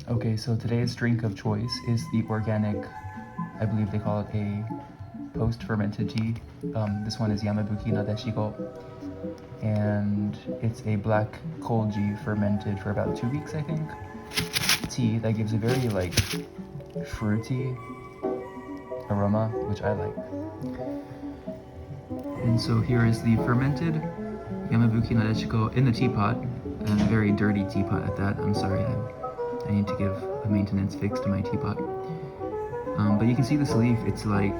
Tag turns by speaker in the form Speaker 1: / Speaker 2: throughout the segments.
Speaker 1: Okay, so today's drink of choice is the organic, I believe they call it a post-fermented tea. This one is Yamabuki Nadeshiko, and it's a black koji fermented for about 2 weeks, I think. Tea that gives a very like fruity aroma, which I like. And so here is the fermented Yamabuki Nadeshiko in the teapot, and a very dirty teapot at that. I'm sorry, I need to give a maintenance fix to my teapot. But you can see this leaf, it's like,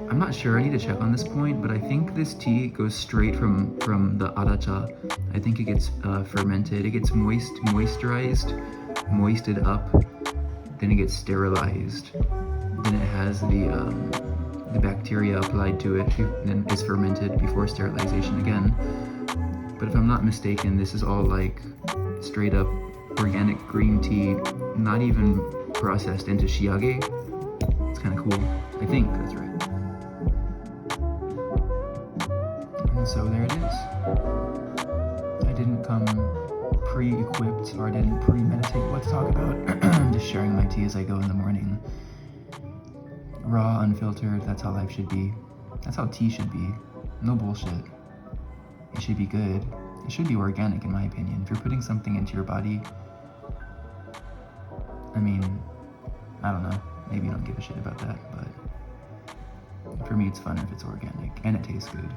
Speaker 1: I'm not sure, I need to check on this point, but I think this tea goes straight from the aracha. I think it gets fermented, it gets moisturized, moisted up, then it gets sterilized. Then it has the bacteria applied to it, and then is fermented before sterilization again. But if I'm not mistaken, this is all like straight up organic green tea, not even processed into shiage. It's kind of cool. I think that's right. And so there it is. I didn't come pre-equipped, or I didn't premeditate what to talk about. I'm just sharing my tea as I go in the morning. Raw, unfiltered, that's how life should be. That's how tea should be. No bullshit. It should be good. It should be organic, in my opinion. If you're putting something into your body, I mean, I don't know. Maybe you don't give a shit about that, but for me it's fun if it's organic and it tastes good.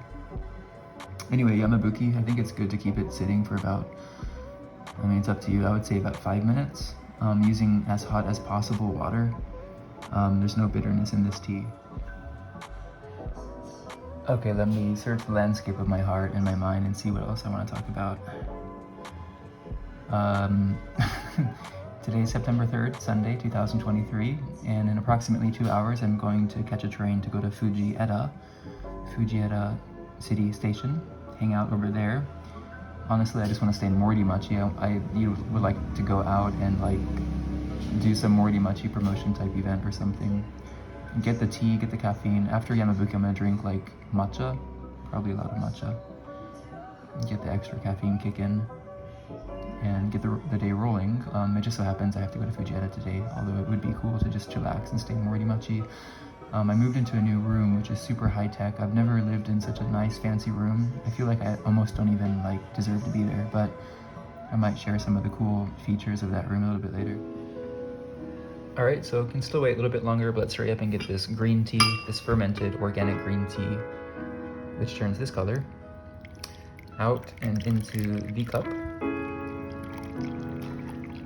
Speaker 1: Anyway, Yamabuki, I think it's good to keep it sitting for about, I mean, it's up to you. I would say about 5 minutes, using as hot as possible water. There's no bitterness in this tea. Okay, let me search the landscape of my heart and my mind and see what else I want to talk about. Today is September 3rd, Sunday, 2023, and in approximately 2 hours I'm going to catch a train to go to Fujieda City Station, hang out over there. Honestly, I just want to stay in Moritimachi. You would like to go out and like do some Moritimachi promotion type event or something. Get the tea, get the caffeine. After Yamabuki, I'm gonna drink like matcha, probably a lot of matcha. Get the extra caffeine kick in and get the day rolling. It just so happens I have to go to Fujieda today, although it would be cool to just chillax and stay in Moritimachi. I moved into a new room, which is super high tech. I've never lived in such a nice, fancy room. I feel like I almost don't even like deserve to be there, but I might share some of the cool features of that room a little bit later. All right, so can still wait a little bit longer, but let's hurry up and get this green tea, this fermented organic green tea, which turns this color, out and into the cup.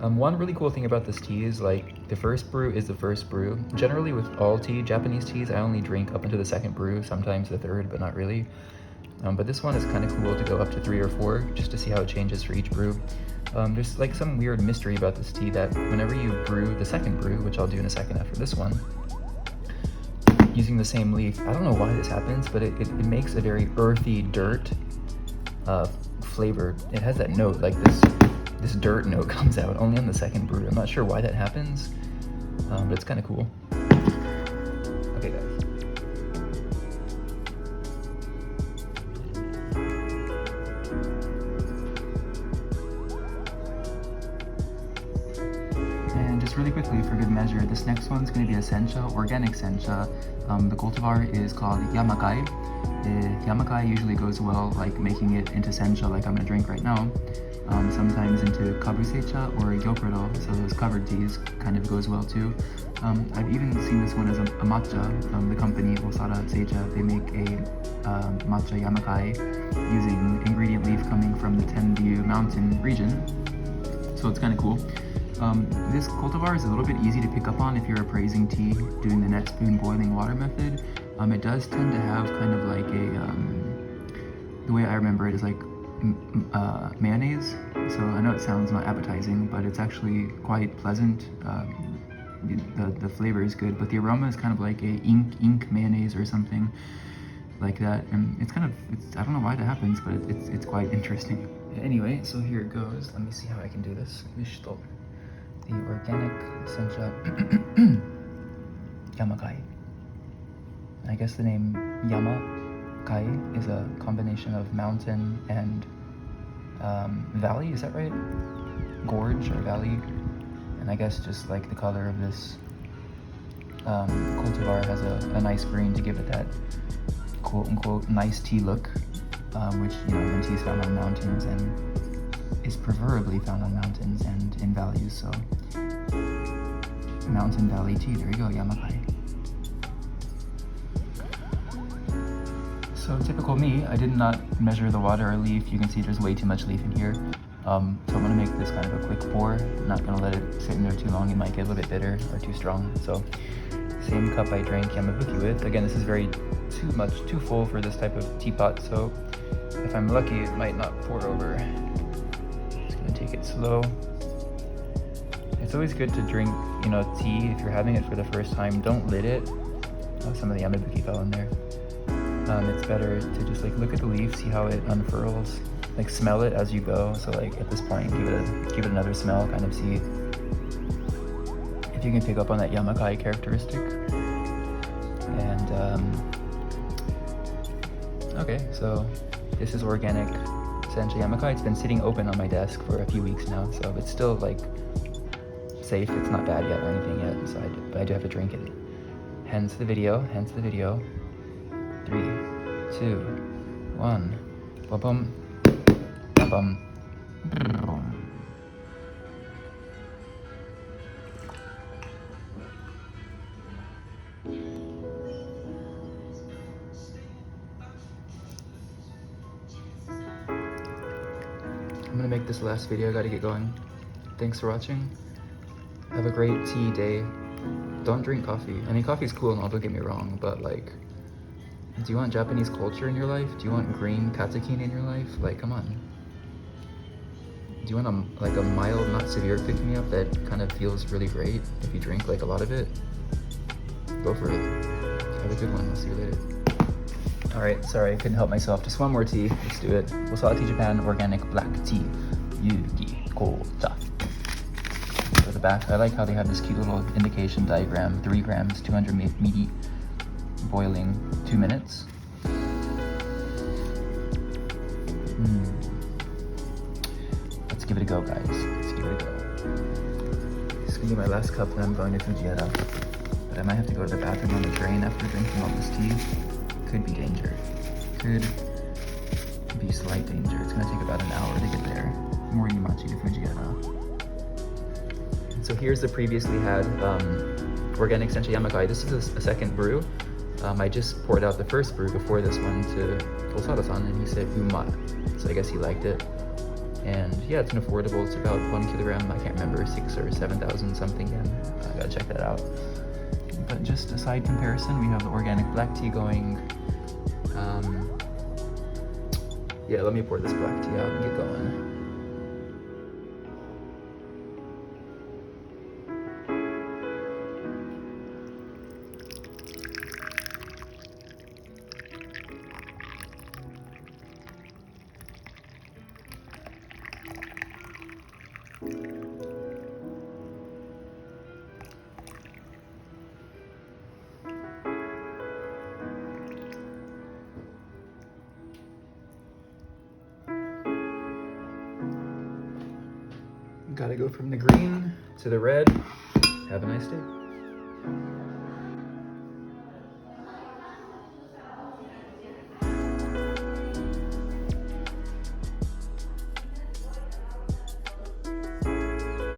Speaker 1: One really cool thing about this tea is like the first brew is the first brew. Generally with all tea, Japanese teas, I only drink up into the second brew, sometimes the third, but not really. But this one is kind of cool to go up to 3 or 4, just to see how it changes for each brew. There's like some weird mystery about this tea that whenever you brew the second brew, which I'll do in a second after this one, using the same leaf, I don't know why this happens, but it makes a very earthy dirt flavor. It has that note, like this dirt note comes out only on the second brew. I'm not sure why that happens, but it's kind of cool. Okay, guys. And just really quickly, for good measure, this next one's going to be a sencha, organic sencha. The cultivar is called Yamakai. Yamakai usually goes well, like making it into sencha like I'm going to drink right now. Sometimes into kabusecha or gyokuro, so those covered teas kind of goes well too. I've even seen this one as a matcha. The company Osara Seicha, they make a matcha Yamakai using ingredient leaf coming from the Tenryu mountain region, so it's kind of cool. This cultivar is a little bit easy to pick up on if you're appraising tea doing the net spoon boiling water method. It does tend to have kind of like a, the way I remember it is like mayonnaise. So I know it sounds not appetizing, but it's actually quite pleasant. The flavor is good, but the aroma is kind of like a ink mayonnaise or something like that. And it's kind of, I don't know why that happens, but it's quite interesting. Anyway, so here it goes. Let me see how I can do this. The organic sencha Yamakai. I guess the name Yamakai is a combination of mountain and valley, is that right? gorge or valley, and I guess just like the color of this cultivar has a nice green to give it that quote-unquote nice tea look, which, you know, in tea is found on mountains and is preferably found on mountains and in valleys, so mountain valley tea, there you go, Yamakai. So typical me, I did not measure the water or leaf. You can see there's way too much leaf in here. So I'm gonna make this kind of a quick pour. I'm not gonna let it sit in there too long. It might get a little bit bitter or too strong. So same cup I drank Yamabuki with. Again, this is too full for this type of teapot. So if I'm lucky, it might not pour over. Just gonna take it slow. It's always good to drink, you know, tea if you're having it for the first time. Don't lid it. Oh, some of the Yamabuki fell in there. It's better to just like look at the leaf, see how it unfurls, like smell it as you go. So like at this point, give it another smell, kind of see if you can pick up on that Yamakai characteristic. And okay, so this is organic Sencha Yamakai. It's been sitting open on my desk for a few weeks now, so it's still like safe. It's not bad yet or anything yet, so but I do have to drink it. Hence the video. 3, 2, 1. Ba-bum. Ba-bum. I'm gonna make this last video. I gotta get going. Thanks for watching. Have a great tea day. Don't drink coffee. I mean, coffee's cool and all, don't get me wrong, but like, do you want Japanese culture in your life? Do you want green katakine in your life? Like, come on. Do you want a mild, not severe pick-me-up that kind of feels really great if you drink like a lot of it? Go for it. Have a good one. I'll see you later. All right, sorry, I couldn't help myself. Just one more tea. Let's do it. Wasati Japan Organic Black Tea. Yugi Kocha. For the back, I like how they have this cute little indication diagram. 3 grams, 200 ml. Boiling 2 minutes. Let's give it a go, guys. Let's give it a go. This is gonna be my last cup when I'm going to Fujieda. But I might have to go to the bathroom on the train after drinking all this tea. Could be danger. Could be slight danger. It's gonna take about an hour to get there. Morimachi to Fujieda. So here's the previously had organic Sencha Yamakai. This is a second brew. I just poured out the first brew before this one to Osada-san, and he said umai. So I guess he liked it. And yeah, it's an affordable. It's about 1 kilogram. I can't remember, 6,000 or 7,000 something yen. I gotta check that out. But just a side comparison, we have the organic black tea going. Yeah, let me pour this black tea out and get going. Gotta go from the green to the red. Have a nice day.